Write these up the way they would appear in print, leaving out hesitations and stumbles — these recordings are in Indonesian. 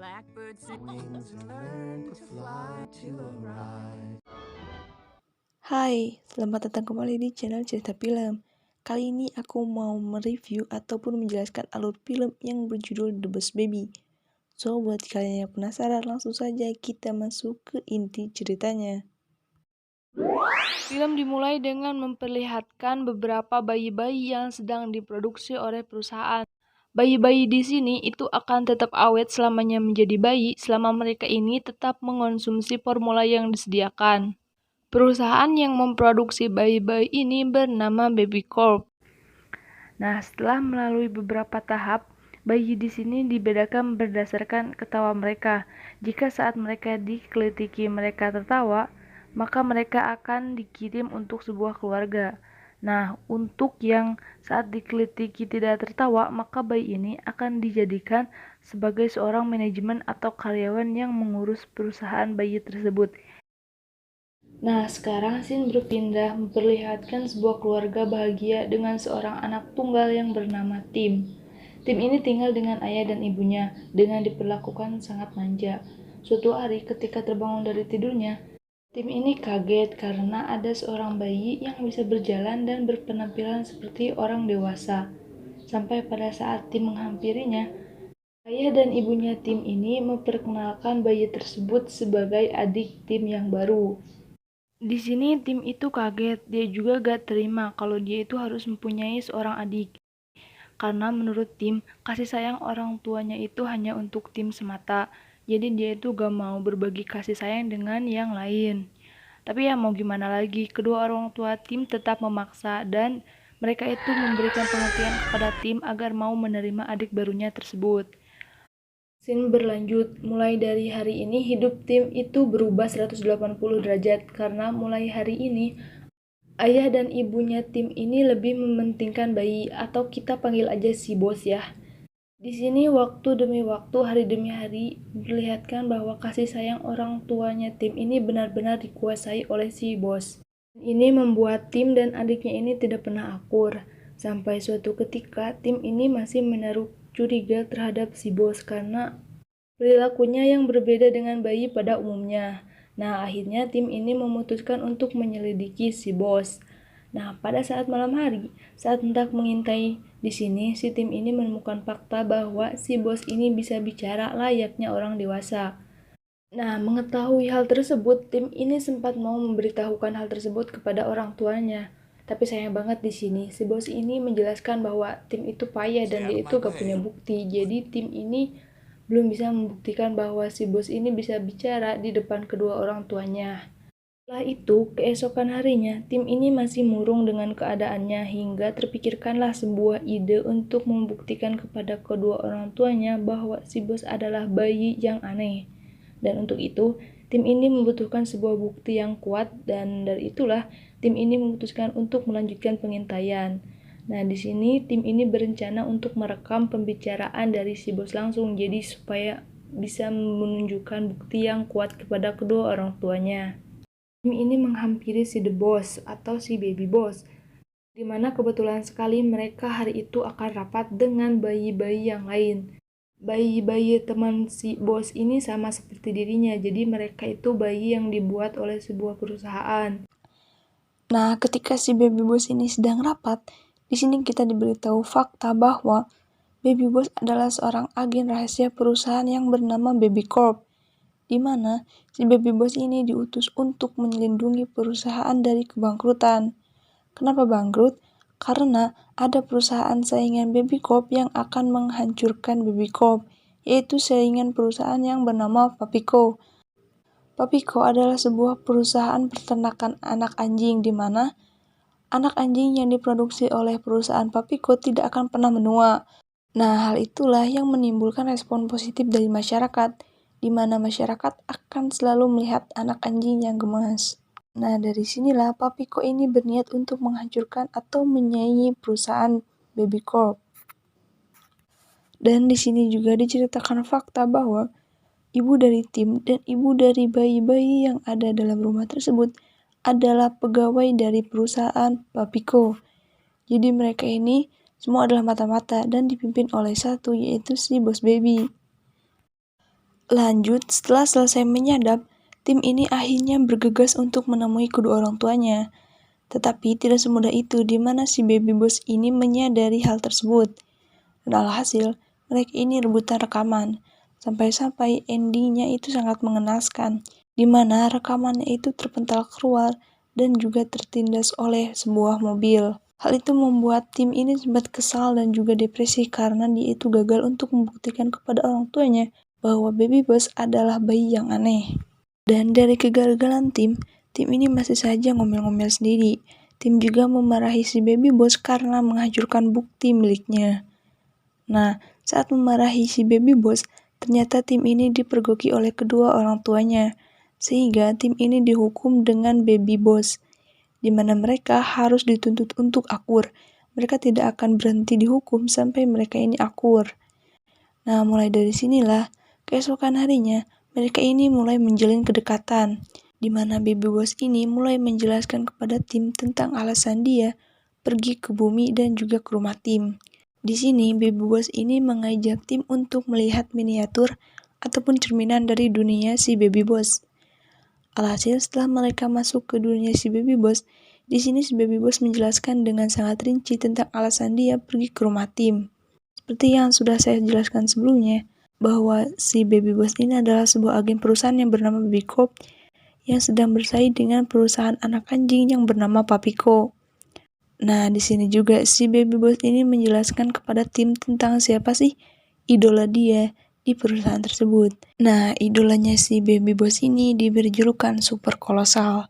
Blackbirds and wings and learn to fly to arrive. Hai, selamat datang kembali di channel Cerita Film. Kali ini aku mau mereview ataupun menjelaskan alur film yang berjudul The Boss Baby. So, buat kalian yang penasaran, langsung saja kita masuk ke inti ceritanya. Film dimulai dengan memperlihatkan beberapa bayi-bayi yang sedang diproduksi oleh perusahaan. Bayi-bayi di sini itu akan tetap awet selamanya menjadi bayi selama mereka ini tetap mengonsumsi formula yang disediakan. Perusahaan yang memproduksi bayi-bayi ini bernama Baby Corp. Nah, setelah melalui beberapa tahap, bayi di sini dibedakan berdasarkan ketawa mereka. Jika saat mereka dikritiki mereka tertawa, maka mereka akan dikirim untuk sebuah keluarga. Nah, untuk yang saat dikritiki tidak tertawa, maka bayi ini akan dijadikan sebagai seorang manajemen atau karyawan yang mengurus perusahaan bayi tersebut. Nah, sekarang scene berpindah memperlihatkan sebuah keluarga bahagia dengan seorang anak tunggal yang bernama Tim. Tim ini tinggal dengan ayah dan ibunya dengan diperlakukan sangat manja. Suatu hari ketika terbangun dari tidurnya, Tim ini kaget karena ada seorang bayi yang bisa berjalan dan berpenampilan seperti orang dewasa. Sampai pada saat Tim menghampirinya, ayah dan ibunya Tim ini memperkenalkan bayi tersebut sebagai adik Tim yang baru. Di sini Tim itu kaget, dia juga gak terima kalau dia itu harus mempunyai seorang adik. Karena menurut Tim, kasih sayang orang tuanya itu hanya untuk Tim semata. Jadi dia itu gak mau berbagi kasih sayang dengan yang lain. Tapi ya mau gimana lagi, kedua orang tua Tim tetap memaksa dan mereka itu memberikan pengertian kepada Tim agar mau menerima adik barunya tersebut. Scene berlanjut, mulai dari hari ini hidup Tim itu berubah 180 derajat karena mulai hari ini ayah dan ibunya Tim ini lebih mementingkan bayi atau kita panggil aja si bos ya. Di sini waktu demi waktu, hari demi hari memperlihatkan bahwa kasih sayang orang tuanya Tim ini benar-benar dikuasai oleh si bos. Ini membuat Tim dan adiknya ini tidak pernah akur. Sampai suatu ketika Tim ini masih menaruh curiga terhadap si bos karena perilakunya yang berbeda dengan bayi pada umumnya. Nah, akhirnya tim ini memutuskan untuk menyelidiki si bos. Nah, pada saat malam hari, saat hendak mengintai di sini, si tim ini menemukan fakta bahwa si bos ini bisa bicara layaknya orang dewasa. Nah, mengetahui hal tersebut, tim ini sempat mau memberitahukan hal tersebut kepada orang tuanya. Tapi sayang banget di sini, si bos ini menjelaskan bahwa tim itu payah dan dia itu gak punya bukti. Jadi tim ini belum bisa membuktikan bahwa si bos ini bisa bicara di depan kedua orang tuanya. Setelah itu, keesokan harinya, tim ini masih murung dengan keadaannya hingga terpikirkanlah sebuah ide untuk membuktikan kepada kedua orang tuanya bahwa si bos adalah bayi yang aneh. Dan untuk itu, tim ini membutuhkan sebuah bukti yang kuat dan dari itulah tim ini memutuskan untuk melanjutkan pengintaian. Nah, di sini tim ini berencana untuk merekam pembicaraan dari si bos langsung, jadi supaya bisa menunjukkan bukti yang kuat kepada kedua orang tuanya. Tim ini menghampiri si The Boss atau si Baby Boss, di mana kebetulan sekali mereka hari itu akan rapat dengan bayi-bayi yang lain. Bayi-bayi teman si bos ini sama seperti dirinya, jadi mereka itu bayi yang dibuat oleh sebuah perusahaan. Nah, ketika si Baby Boss ini sedang rapat, di sini kita diberitahu fakta bahwa Baby Boss adalah seorang agen rahasia perusahaan yang bernama Baby Corp, di mana si Baby Boss ini diutus untuk melindungi perusahaan dari kebangkrutan. Kenapa bangkrut? Karena ada perusahaan saingan Baby Corp yang akan menghancurkan Baby Corp, yaitu saingan perusahaan yang bernama Papico. Papico adalah sebuah perusahaan peternakan anak anjing di mana anak anjing yang diproduksi oleh perusahaan Papico tidak akan pernah menua. Nah, hal itulah yang menimbulkan respon positif dari masyarakat, di mana masyarakat akan selalu melihat anak anjing yang gemas. Nah, dari sinilah Papico ini berniat untuk menghancurkan atau menyaingi perusahaan Baby Corp. Dan di sini juga diceritakan fakta bahwa ibu dari Tim dan ibu dari bayi-bayi yang ada dalam rumah tersebut adalah pegawai dari perusahaan Papico. Jadi mereka ini semua adalah mata-mata dan dipimpin oleh satu, yaitu si Bos Baby. Lanjut, setelah selesai menyadap, tim ini akhirnya bergegas untuk menemui kedua orang tuanya. Tetapi tidak semudah itu di mana si baby boss ini menyadari hal tersebut. Dan alhasil, mereka ini rebutan rekaman. Sampai-sampai endingnya itu sangat mengenaskan, di mana rekamannya itu terpental keluar dan juga tertindas oleh sebuah mobil. Hal itu membuat tim ini sempat kesal dan juga depresi karena dia itu gagal untuk membuktikan kepada orang tuanya bahwa baby boss adalah bayi yang aneh. Dan dari kegagalan tim ini masih saja ngomel-ngomel sendiri. Tim juga memarahi si baby boss karena menghancurkan bukti miliknya. Nah, saat memarahi si baby boss, ternyata tim ini dipergoki oleh kedua orang tuanya, sehingga tim ini dihukum dengan baby boss, di mana mereka harus dituntut untuk akur. Mereka tidak akan berhenti dihukum sampai mereka ini akur. Nah, mulai dari sinilah, keesokan harinya, mereka ini mulai menjalin kedekatan, di mana baby boss ini mulai menjelaskan kepada tim tentang alasan dia pergi ke bumi dan juga ke rumah tim. Di sini, baby boss ini mengajak tim untuk melihat miniatur ataupun cerminan dari dunia si baby boss. Alhasil, setelah mereka masuk ke dunia si baby boss, di sini si baby boss menjelaskan dengan sangat rinci tentang alasan dia pergi ke rumah tim. Seperti yang sudah saya jelaskan sebelumnya, bahwa si baby boss ini adalah sebuah agen perusahaan yang bernama Baby Corp yang sedang bersaing dengan perusahaan anak anjing yang bernama Papico. Nah, di sini juga si baby boss ini menjelaskan kepada tim tentang siapa sih idola dia di perusahaan tersebut. Nah, idolanya si baby boss ini diberi julukan Super Kolosal.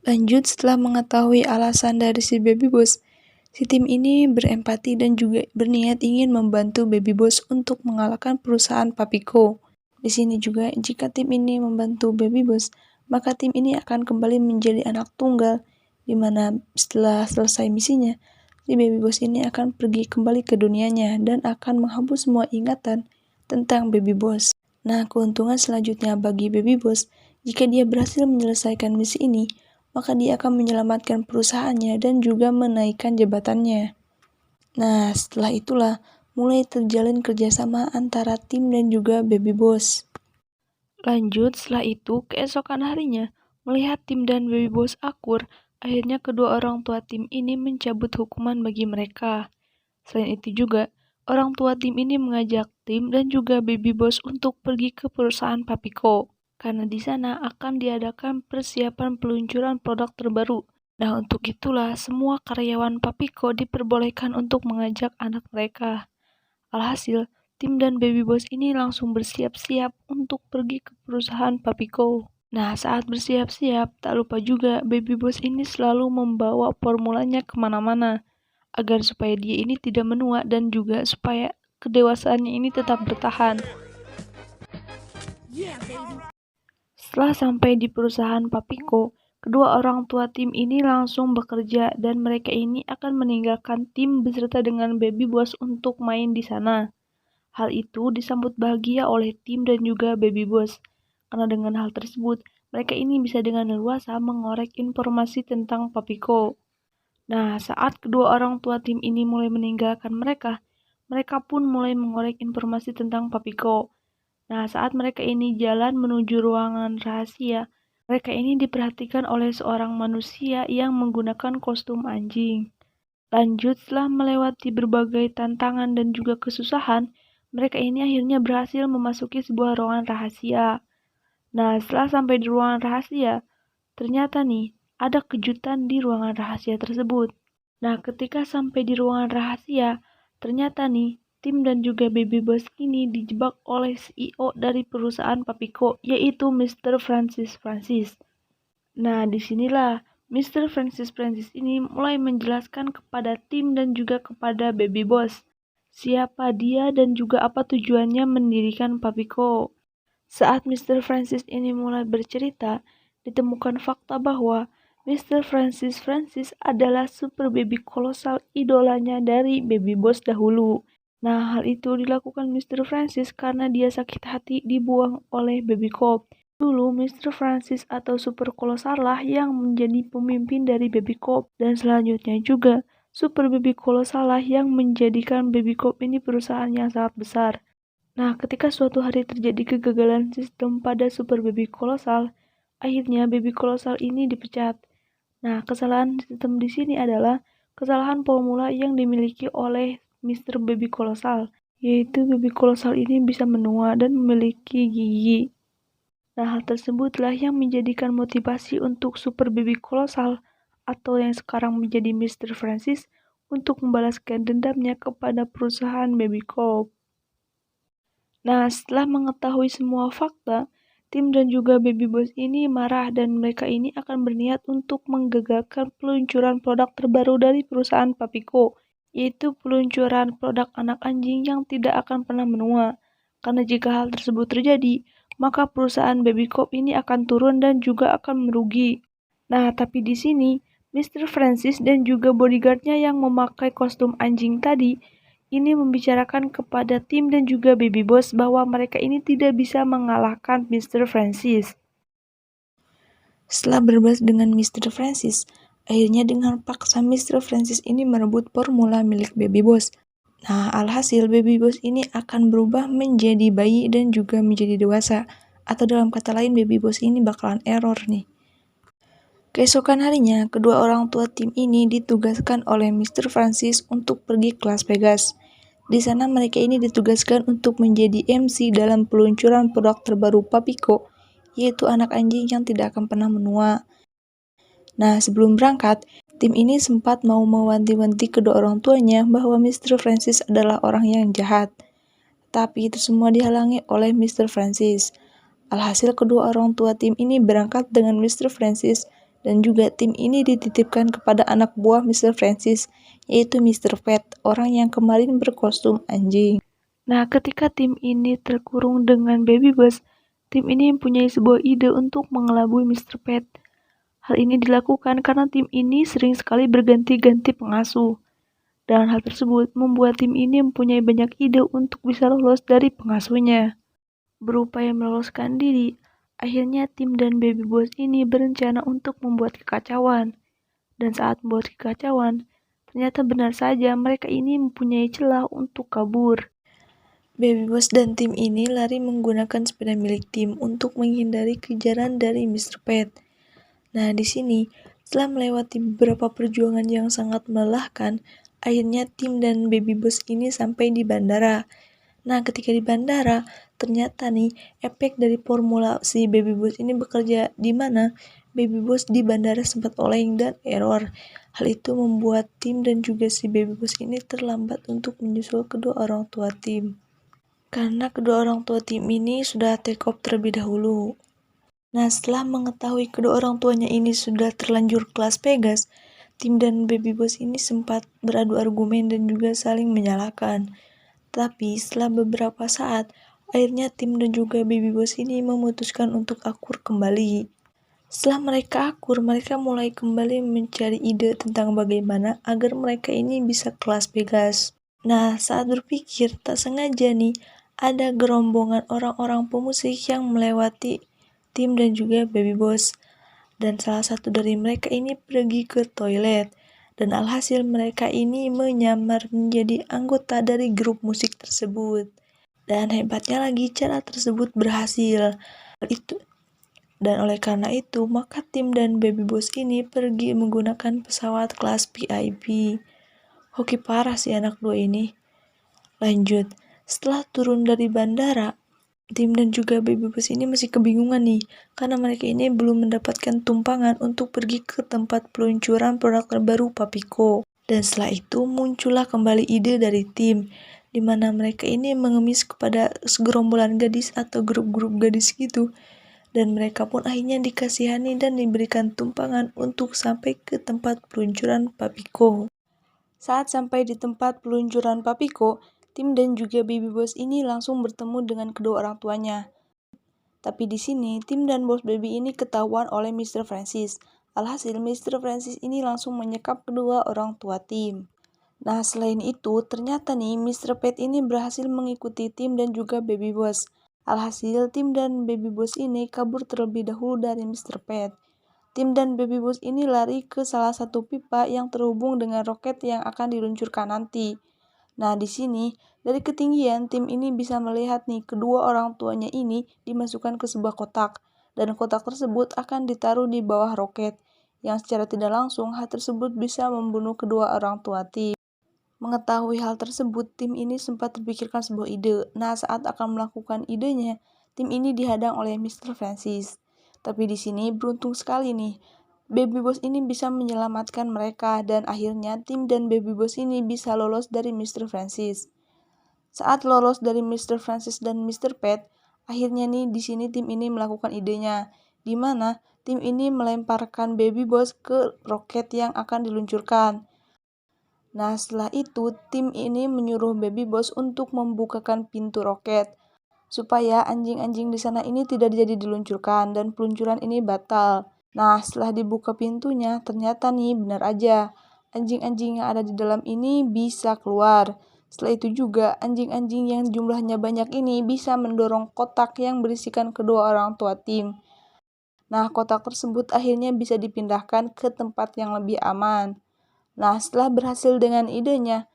Lanjut, setelah mengetahui alasan dari si baby boss, si tim ini berempati dan juga berniat ingin membantu baby boss untuk mengalahkan perusahaan Papico. Di sini juga, jika tim ini membantu baby boss, maka tim ini akan kembali menjadi anak tunggal, di mana setelah selesai misinya, si baby boss ini akan pergi kembali ke dunianya dan akan menghapus semua ingatan tentang baby boss. Nah, keuntungan selanjutnya bagi baby boss, jika dia berhasil menyelesaikan misi ini, maka dia akan menyelamatkan perusahaannya dan juga menaikkan jabatannya. Nah, setelah itulah mulai terjalin kerjasama antara tim dan juga baby boss. Lanjut, setelah itu, keesokan harinya, melihat tim dan baby boss akur, akhirnya kedua orang tua tim ini mencabut hukuman bagi mereka. Selain itu juga, orang tua tim ini mengajak tim dan juga baby boss untuk pergi ke perusahaan Papico, karena di sana akan diadakan persiapan peluncuran produk terbaru. Nah, untuk itulah semua karyawan Papico diperbolehkan untuk mengajak anak mereka. Alhasil, tim dan baby boss ini langsung bersiap-siap untuk pergi ke perusahaan Papico. Nah, saat bersiap-siap, tak lupa juga baby boss ini selalu membawa formulanya kemana-mana, agar supaya dia ini tidak menua dan juga supaya kedewasaannya ini tetap bertahan. Setelah sampai di perusahaan Papico, kedua orang tua tim ini langsung bekerja dan mereka ini akan meninggalkan tim beserta dengan baby boss untuk main di sana. Hal itu disambut bahagia oleh tim dan juga baby boss, karena dengan hal tersebut, mereka ini bisa dengan leluasa mengorek informasi tentang Papico. Nah, saat kedua orang tua tim ini mulai meninggalkan mereka pun mulai mengorek informasi tentang Papico. Nah, saat mereka ini jalan menuju ruangan rahasia, mereka ini diperhatikan oleh seorang manusia yang menggunakan kostum anjing. Lanjut, setelah melewati berbagai tantangan dan juga kesusahan, mereka ini akhirnya berhasil memasuki sebuah ruangan rahasia. Nah, setelah sampai di ruangan rahasia, ternyata nih, ada kejutan di ruangan rahasia tersebut. Nah, ketika sampai di ruangan rahasia, ternyata nih, tim dan juga baby boss ini dijebak oleh CEO dari perusahaan Papico, yaitu Mr. Francis Francis. Nah, disinilah Mr. Francis Francis ini mulai menjelaskan kepada tim dan juga kepada baby boss siapa dia dan juga apa tujuannya mendirikan Papico. Saat Mr. Francis ini mulai bercerita, ditemukan fakta bahwa Mr. Francis Francis adalah super baby kolosal idolanya dari baby boss dahulu. Nah, hal itu dilakukan Mr. Francis karena dia sakit hati dibuang oleh baby Corp. Dulu, Mr. Francis atau super kolosal lah yang menjadi pemimpin dari baby Corp. Dan selanjutnya juga, Super Baby Kolosal lah yang menjadikan Baby Corp ini perusahaan yang sangat besar. Nah, ketika suatu hari terjadi kegagalan sistem pada Super Baby Kolosal, akhirnya Baby Kolosal ini dipecat. Nah, kesalahan sistem di sini adalah kesalahan formula yang dimiliki oleh Mr. Baby Kolosal, yaitu Baby Kolosal ini bisa menua dan memiliki gigi. Nah, hal tersebutlah yang menjadikan motivasi untuk Super Baby Kolosal atau yang sekarang menjadi Mr. Francis untuk membalaskan dendamnya kepada perusahaan Baby Corp. Nah, setelah mengetahui semua fakta, Tim dan juga Baby Boss ini marah dan mereka ini akan berniat untuk menggagalkan peluncuran produk terbaru dari perusahaan Papico, yaitu peluncuran produk anak anjing yang tidak akan pernah menua. Karena jika hal tersebut terjadi, maka perusahaan Baby Corp ini akan turun dan juga akan merugi. Nah, tapi di sini, Mr. Francis dan juga bodyguardnya yang memakai kostum anjing tadi, ini membicarakan kepada Tim dan juga Baby Boss bahwa mereka ini tidak bisa mengalahkan Mr. Francis. Setelah berbahas dengan Mr. Francis, akhirnya dengan paksa Mr. Francis ini merebut formula milik Baby Boss. Nah, alhasil Baby Boss ini akan berubah menjadi bayi dan juga menjadi dewasa. Atau dalam kata lain, Baby Boss ini bakalan error nih. Keesokan harinya, kedua orang tua Tim ini ditugaskan oleh Mr. Francis untuk pergi ke Las Vegas. Di sana mereka ini ditugaskan untuk menjadi MC dalam peluncuran produk terbaru Papico, yaitu anak anjing yang tidak akan pernah menua. Nah, sebelum berangkat, Tim ini sempat mau mewanti-wanti kedua orang tuanya bahwa Mr. Francis adalah orang yang jahat. Tapi itu semua dihalangi oleh Mr. Francis. Alhasil kedua orang tua Tim ini berangkat dengan Mr. Francis dan juga Tim ini dititipkan kepada anak buah Mr. Francis, yaitu Mr. Pet, orang yang kemarin berkostum anjing. Nah, ketika Tim ini terkurung dengan Baby Boss, Tim ini mempunyai sebuah ide untuk mengelabui Mr. Pet. Hal ini dilakukan karena tim ini sering sekali berganti-ganti pengasuh. Dan hal tersebut membuat tim ini mempunyai banyak ide untuk bisa lolos dari pengasuhnya. Berupaya meloloskan diri, akhirnya Tim dan Baby Boss ini berencana untuk membuat kekacauan. Dan saat membuat kekacauan, ternyata benar saja mereka ini mempunyai celah untuk kabur. Baby Boss dan Tim ini lari menggunakan sepeda milik Tim untuk menghindari kejaran dari Mr. Pet. Nah, di sini, setelah melewati beberapa perjuangan yang sangat melelahkan, akhirnya Tim dan Baby Boss ini sampai di bandara. Nah, ketika di bandara, ternyata nih, efek dari formula si Baby Boss ini bekerja di mana Baby Boss di bandara sempat oleng dan error. Hal itu membuat Tim dan juga si Baby Boss ini terlambat untuk menyusul kedua orang tua Tim. Karena kedua orang tua Tim ini sudah take off terlebih dahulu. Nah, setelah mengetahui kedua orang tuanya ini sudah terlanjur ke Las Vegas, Tim dan Baby Boss ini sempat beradu argumen dan juga saling menyalahkan. Tapi setelah beberapa saat, akhirnya Tim dan juga Baby Boss ini memutuskan untuk akur kembali. Setelah mereka akur, mereka mulai kembali mencari ide tentang bagaimana agar mereka ini bisa ke Las Vegas. Nah, saat berpikir, tak sengaja nih, ada gerombongan orang-orang pemusik yang melewati Tim dan juga Baby Boss. Dan salah satu dari mereka ini pergi ke toilet. Dan alhasil mereka ini menyamar menjadi anggota dari grup musik tersebut. Dan hebatnya lagi cara tersebut berhasil. Dan oleh karena itu, maka Tim dan Baby Boss ini pergi menggunakan pesawat kelas VIP. Hoki parah sih anak dua ini. Lanjut, setelah turun dari bandara, Tim dan juga Baby Boss ini masih kebingungan nih, karena mereka ini belum mendapatkan tumpangan untuk pergi ke tempat peluncuran produk terbaru Papico. Dan setelah itu muncullah kembali ide dari Tim, di mana mereka ini mengemis kepada segerombolan gadis atau grup-grup gadis gitu. Dan mereka pun akhirnya dikasihani dan diberikan tumpangan untuk sampai ke tempat peluncuran Papico. Saat sampai di tempat peluncuran Papico, Tim dan juga Baby Boss ini langsung bertemu dengan kedua orang tuanya. Tapi di sini, Tim dan Boss Baby ini ketahuan oleh Mr. Francis. Alhasil, Mr. Francis ini langsung menyekap kedua orang tua Tim. Nah, selain itu, ternyata nih Mr. Pet ini berhasil mengikuti Tim dan juga Baby Boss. Alhasil, Tim dan Baby Boss ini kabur terlebih dahulu dari Mr. Pet. Tim dan Baby Boss ini lari ke salah satu pipa yang terhubung dengan roket yang akan diluncurkan nanti. Nah, di sini Dari ketinggian, tim ini bisa melihat nih kedua orang tuanya ini dimasukkan ke sebuah kotak, dan kotak tersebut akan ditaruh di bawah roket, yang secara tidak langsung hal tersebut bisa membunuh kedua orang tua tim. Mengetahui hal tersebut, tim ini sempat terpikirkan sebuah ide. Nah, saat akan melakukan idenya, tim ini dihadang oleh Mr. Francis. Tapi di sini beruntung sekali nih, Baby Boss ini bisa menyelamatkan mereka, dan akhirnya tim dan Baby Boss ini bisa lolos dari Mr. Francis. Saat lolos dari Mr. Francis dan Mr. Pet, akhirnya nih di sini tim ini melakukan idenya, di mana tim ini melemparkan Baby Boss ke roket yang akan diluncurkan. Nah, setelah itu tim ini menyuruh Baby Boss untuk membukakan pintu roket supaya anjing-anjing di sana ini tidak jadi diluncurkan dan peluncuran ini batal. Nah, setelah dibuka pintunya, ternyata nih benar aja anjing-anjing yang ada di dalam ini bisa keluar. Setelah itu juga, anjing-anjing yang jumlahnya banyak ini bisa mendorong kotak yang berisikan kedua orang tua tim. Nah, kotak tersebut akhirnya bisa dipindahkan ke tempat yang lebih aman. Nah, setelah berhasil dengan idenya,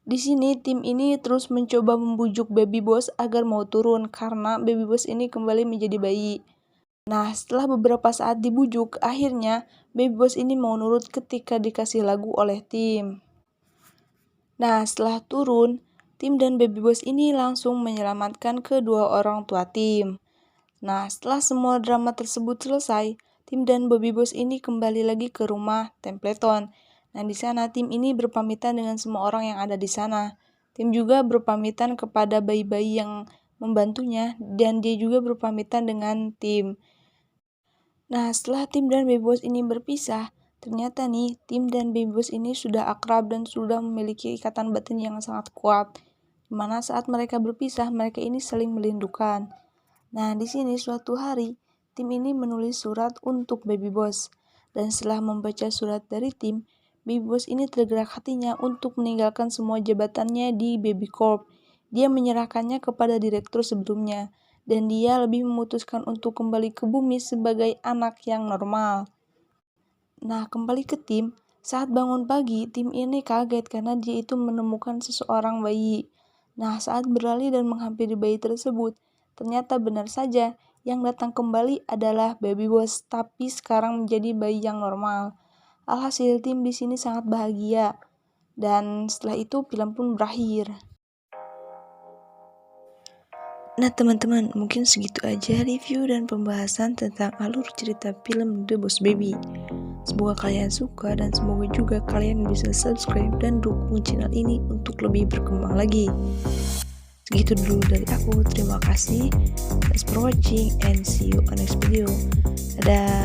di sini tim ini terus mencoba membujuk Baby Boss agar mau turun karena Baby Boss ini kembali menjadi bayi. Nah, setelah beberapa saat dibujuk, akhirnya Baby Boss ini mau nurut ketika dikasih lagu oleh tim. Nah, setelah turun, tim dan Baby Boss ini langsung menyelamatkan kedua orang tua tim. Nah, setelah semua drama tersebut selesai, tim dan Baby Boss ini kembali lagi ke rumah Templeton. Nah, di sana tim ini berpamitan dengan semua orang yang ada di sana. Tim juga berpamitan kepada bayi-bayi yang membantunya, dan dia juga berpamitan dengan tim. Nah, setelah tim dan Baby Boss ini berpisah, ternyata nih, tim dan Baby Boss ini sudah akrab dan sudah memiliki ikatan batin yang sangat kuat. Dimana saat mereka berpisah, mereka ini saling merindukan. Nah, di sini suatu hari, tim ini menulis surat untuk Baby Boss. Dan setelah membaca surat dari tim, Baby Boss ini tergerak hatinya untuk meninggalkan semua jabatannya di Baby Corp. Dia menyerahkannya kepada direktur sebelumnya. Dan dia lebih memutuskan untuk kembali ke bumi sebagai anak yang normal. Nah, kembali ke tim, saat bangun pagi, tim ini kaget karena dia itu menemukan seseorang bayi. Nah, saat berlari dan menghampiri bayi tersebut, ternyata benar saja yang datang kembali adalah Baby Boss, tapi sekarang menjadi bayi yang normal. Alhasil tim di sini sangat bahagia. Dan setelah itu film pun berakhir. Nah teman-teman, mungkin segitu aja review dan pembahasan tentang alur cerita film The Boss Baby. Semoga kalian suka dan semoga juga kalian bisa subscribe dan dukung channel ini untuk lebih berkembang lagi. Segitu dulu dari aku, terima kasih. Thanks for watching and see you on next video. Dadah.